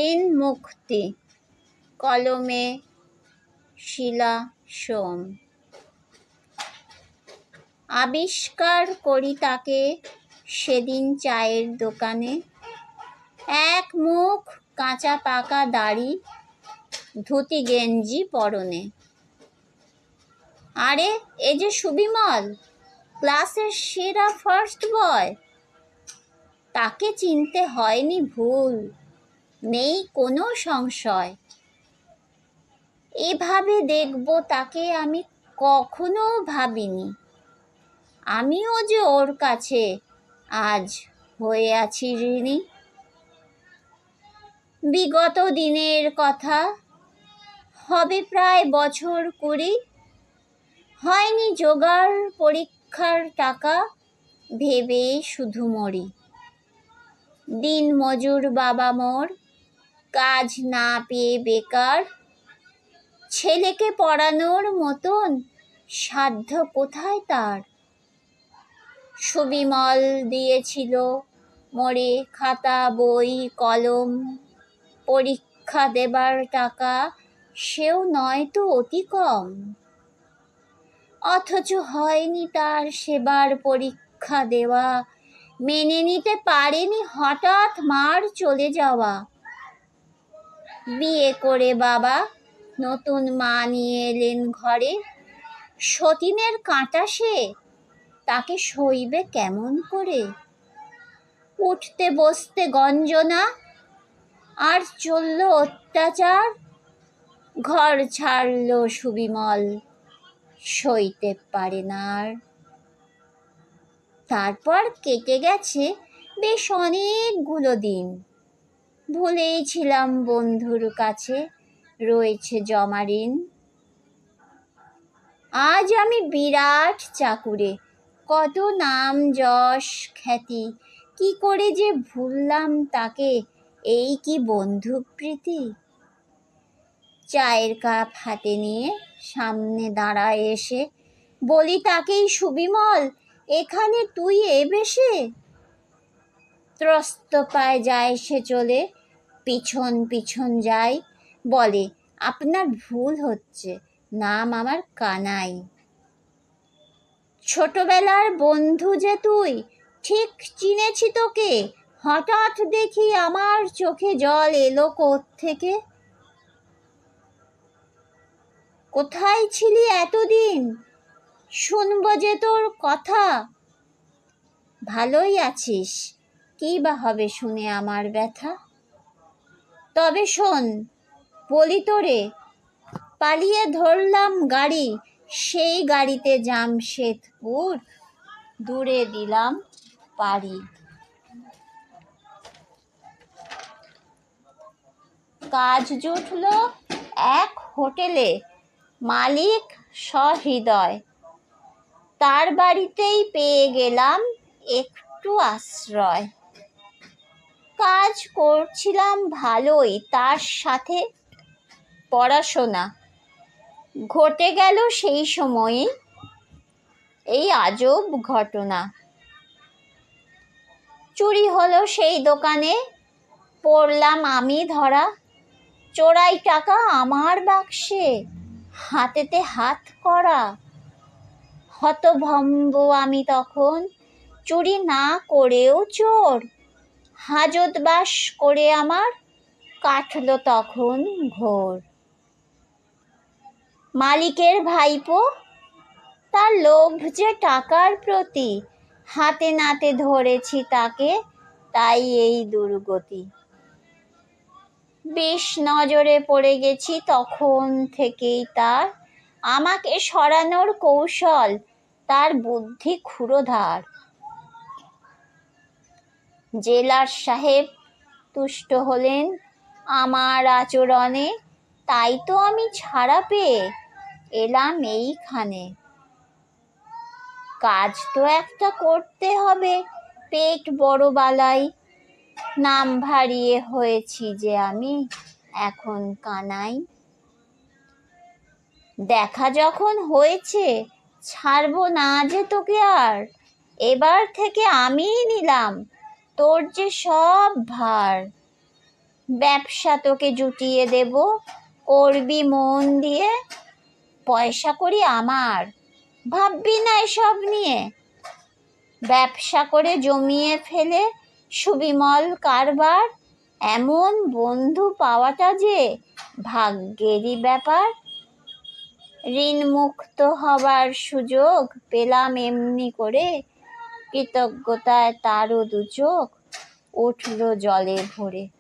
ঋণ মুক্তি, কলমে শিলা সোম। আবিষ্কার করি তাকে সেদিন চায়ের দোকানে, এক মুখ কাঁচা পাকা দাড়ি, ধুতি গেঞ্জি পরনে। আরে এ যে সুবিমল, ক্লাসের সেরা ফার্স্ট বয়। তাকে চিনতে হয়নি ভুল, নেই কোনো সংশয়। এভাবে দেখব তাকে আমি কখনো ভাবিনি। আমিও যে ওর কাছে আজ হয়ে আছি ঋণী। বিগত দিনের কথা, হবে প্রায় বছর 20, হয়নি জোগাড় পরীক্ষার টাকা, ভেবে শুধু মরি। দিন মজুর বাবা মোর, কাজ না পেয়ে বেকার। ছেলেকে পড়ানোর মতন সাধ্য কোথায় তার। সুবিমল দিয়েছিল মোরে খাতা বই কলম, পরীক্ষা দেবার টাকা সেও নয় তো অতি কম। অথচ হয়নি তার সেবার পরীক্ষা দেওয়া, মেনে নিতে পারেনি হঠাৎ মার চলে যাওয়া। বিয়ে করে বাবা নতুন মা নিয়ে এলেন ঘরে, সতীনের কাঁটা সে, তাকে সইবে কেমন করে। উঠতে বসতে গঞ্জনা, আর চলল অত্যাচার। ঘর ছাড়ল সুবিমল, সইতে পারে না আর। তারপর কেটে গেছে বেশ অনেকগুলো দিন, ভুলেই ছিলাম বন্ধুর কাছে রয়েছে জমা ঋণ। আজ আমি বিরাট চাকুরে, কত নাম যশ খ্যাতি, কি করে যে ভুললাম তাকে, এই কি বন্ধু প্রীতি। চায়ের কাপ হাতে নিয়ে সামনে দাঁড়ায় এসে, বলি তাকেই সুবিমল, এখানে তুই এ বেশে। ত্রস্ত পায় যায় সে চলে, পিছন পিছন যায়, বলে আপনার ভুল হচ্ছে, নাম আমার কানাই। ছোটবেলার বন্ধু যে তুই, ঠিক চিনেছি তোকে, হঠাৎ দেখি আমার চোখে জল এলো কোত্থেকে। কোথায় ছিলি এতদিন, শুনবো যে তোর কথা। ভালোই আছিস, কি বা হবে শুনে আমার ব্যথা। তবে শোন বলি তোরে, পালিয়ে ধরলাম গাড়ি, সেই গাড়িতে জামশেদপুর দূরে দিলাম পাড়ি। কাজ জুটল এক হোটেলে, মালিক সহৃদয়, তার বাড়িতেই পেয়ে গেলাম একটু আশ্রয়। কাজ করছিলাম ভালোই, তার সাথে পড়াশোনা। ঘটে গেল সেই সময়ে এই আজব ঘটনা। চুরি হলো সেই দোকানে, পড়লাম আমি ধরা। চোরাই টাকা আমার বাক্সে, হাতেতে হাত করা। হতভম্ব আমি তখন, চুরি না করেও চোর। হাজতবাস করে আমার কাটল তখন ঘোর। মালিকের ভাইপো, তার লোভ যে টাকার প্রতি, হাতে নাতে ধরেছি তাকে, তাই এই দুর্গতি। বেশ নজরে পড়ে গেছি তখন থেকেই তার, আমাকে সরানোর কৌশল তার বুদ্ধি ক্ষুরোধার। জেলার সাহেব তুষ্ট হলেন আমার আচরণে, তাই তো আমি ছাড়া পেয়ে এলাম এইখানে। কাজ তো একটা করতে হবে, পেট বড় বালাই, নাম ভারিয়ে হয়েছি যে আমি এখন কানাই। দেখা যখন হয়েছে, ছাড়বো না যে তোকে আর, এবার থেকে আমিই নিলাম তোর যে সব ভার। ব্যবসা তোকে জুটিয়ে দেব, করবি মন দিয়ে, পয়সা করি আমার, ভাববি না এসব নিয়ে। ব্যবসা করে জমিয়ে ফেলে সুবিমল কারবার, এমন বন্ধু পাওয়াটা যে ভাগ্যেরই ব্যাপার। ঋণমুক্ত হবার সুযোগ পেলাম এমনি করে, কৃতজ্ঞতায় তারও দু চোখ উঠল জলে ভরে।